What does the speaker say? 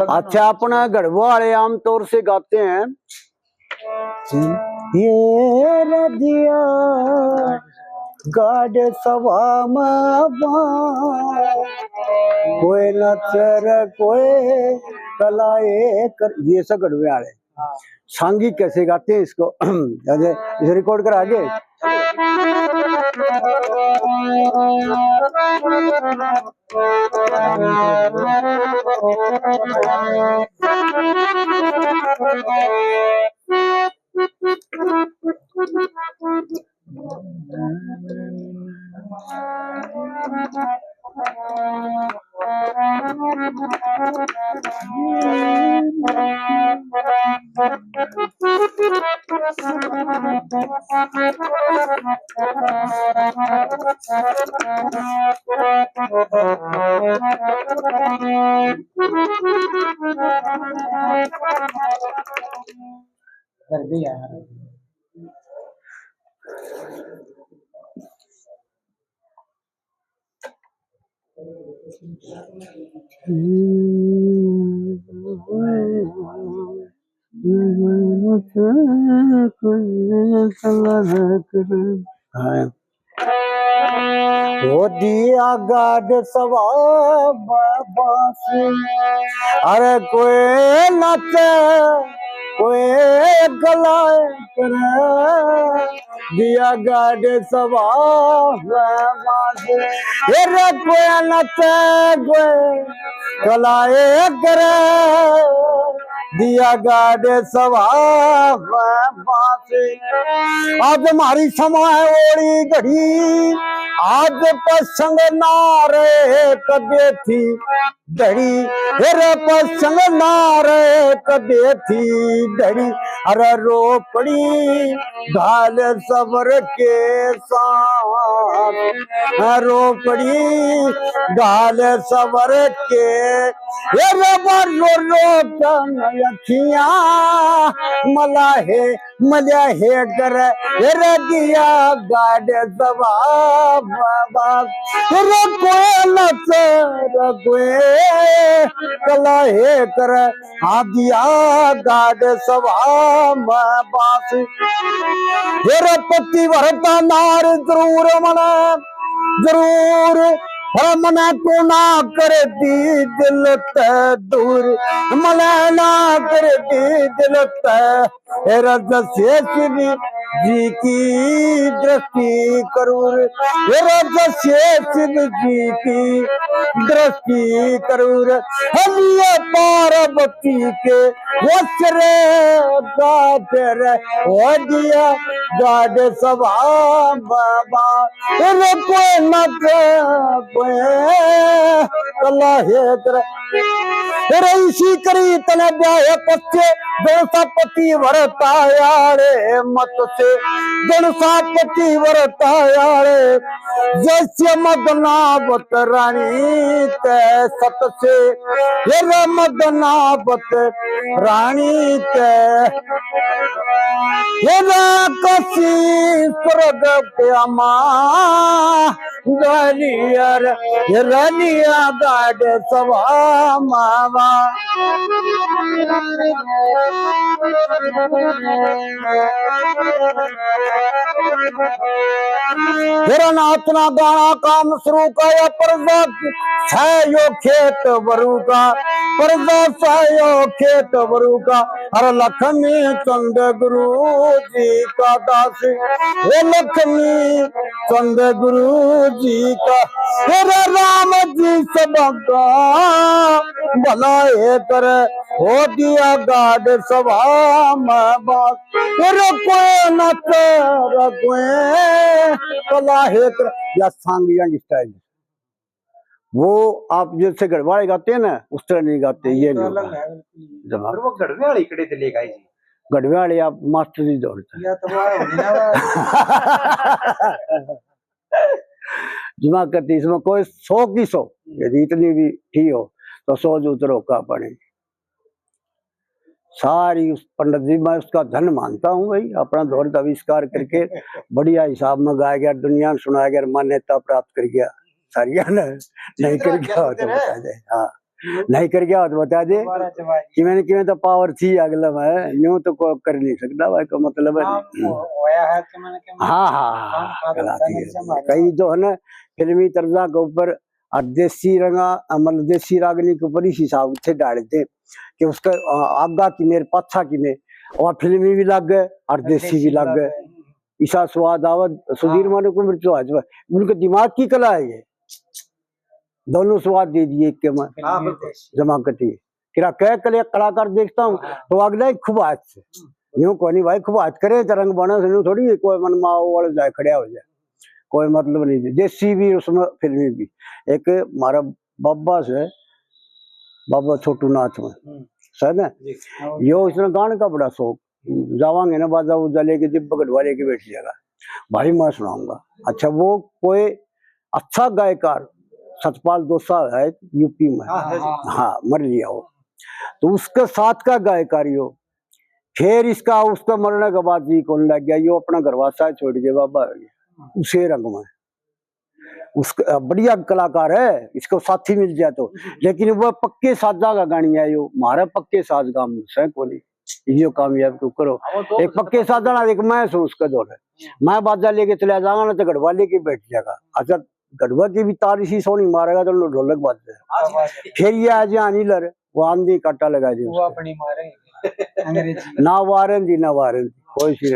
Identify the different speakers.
Speaker 1: अच्छा अपना गढ़वा वाले आमतौर से गाते हैं ये रजिया गाड सवा कोई नचर कोई कलाए कर, ये सब गढ़वे वाले सांगी कैसे गाते हैं इसको इसे रिकॉर्ड करा आगे कर दी यार वो दिया गाड सवा अरे कोई नाचे कोई गलाए करे दिया गाड सवा अरे कोई नाचे कोई गलाए करे दिया गाड सवा आज हमारी समय ओड़ी घड़ी आज पसंग नारे कदे थी घड़ी अरे पसंग नारे कदे थी घड़ी अरे रो पड़ी घाल सबर के साथ रो पड़ी घाल सबर के अखियां मला हे कर दिया गाड जवाब कला हे कर दिया गाड सवाब पति भरता नार जरूर मना जरूर मना को ना कर दी दिल दूर मना ना कर दी दिल जी की दृष्टि करूर जी की दृष्टि करूर हम ये पार्वती के वस्त्र गाटर हो दिया गाड सभा बाबा कोई मत कला हे इसी करी तने ब्याह पत्ते जनसा पति वरता यारे मत से जनसा पति वरता यारे जैसे मदनावत रानी ते सत से ये मदनावत रानी ते ये कसी स्वर्ग प्यामा गलियर रनिया गाड सवा मावा नाचना गाना काम शुरू का या पर्दा है यो खेत बरू का पर्दा है यो खेत बरू का हर लक्ष्मी चंद गुरु जी का दास हे लक्ष्मी चंद गुरु जी का तेरे राम जी सबका भला हे कर हो दिया गाड सभा में बात तेरे कोई न तेरा कोई कला हे कर या सांगिया स्टाइल वो आप जैसे गढ़वाले गाते हैं ना उस तरह नहीं गाते ये नहीं
Speaker 2: वो गढ़वे वाले कड़े चले गए जी
Speaker 1: गढ़वे वाले आप मास्टर जी दौड़ते जमा करती इसमें कोई 100 की 100 यदि इतनी भी ठीक हो तो 100 जो उतरो का पड़े सारी उस पंडित जी मैं उसका धन मानता हूँ भाई अपना दौर आविष्कार करके बढ़िया हिसाब में गाया गया दुनिया में सुनाया गया मान्यता प्राप्त कर गया सारिया नहीं कर गया तो बता जाए हाँ नहीं कर गया तो बता दे कि मैंने किमें तो पावर थी अगला मैं यूं तो कोई कर नहीं सकता भाई का मतलब है हाँ हाँ हाँ गलाती है कई जो है ना फिल्मी तर्जा के ऊपर और देसी रंगा मतलब देसी रागनी के ऊपर इस हिसाब से डालते कि उसका आगा की मेरे पाछा की में और फिल्मी भी लग गए और देसी भी लग गए ईसा स्वाद आवत सुधीर माने को मृत्यु आज उनके दिमाग की कला है ये दोनों स्वाद दे दिए एक के में जमा करती किरा कह कले कलाकार देखता हूँ तो अगला खूब हाथ से यूं को नहीं भाई खूब हाथ करे तरंग बना से थोड़ी कोई मन माओ वाले जाए खड़े हो जाए कोई मतलब नहीं जैसी भी उसमें फिल्मी भी एक हमारा बाबा से बाबा छोटू नाथ में सर ना यो इसने गाने का बड़ा शौक जावांगे ना बाजा उजा लेके जब गढ़वा लेके बैठ जाएगा भाई मैं सुनाऊंगा अच्छा वो कोई अच्छा गायकार सतपाल दोसा है यूपी में हाँ मर लिया वो तो उसके साथ का गायकार यो फिर इसका उसका मरने के बाद जी कौन लग गया यो अपना घरवासा छोड़ के बाबा उसे रंग में उसका बढ़िया कलाकार है इसको साथी मिल जाए तो लेकिन वो पक्के साजा का गानी है यो मारा पक्के साज काम से कोनी यो कामयाब क्यों करो एक पक्के साजा ना एक मैं सू उसका दौर है मैं बाजा लेके चला जाऊंगा ना तो गढ़वा लेके बैठ जाएगा अच्छा गढ़वा की भी तार इसी सोनी मारेगा तो ढोलक बाज जाए फिर ये आज आनी लर वो आंधी काटा लगा दी
Speaker 2: वो अपनी मारे अंग्रेजी
Speaker 1: ना वारन जी कोई सी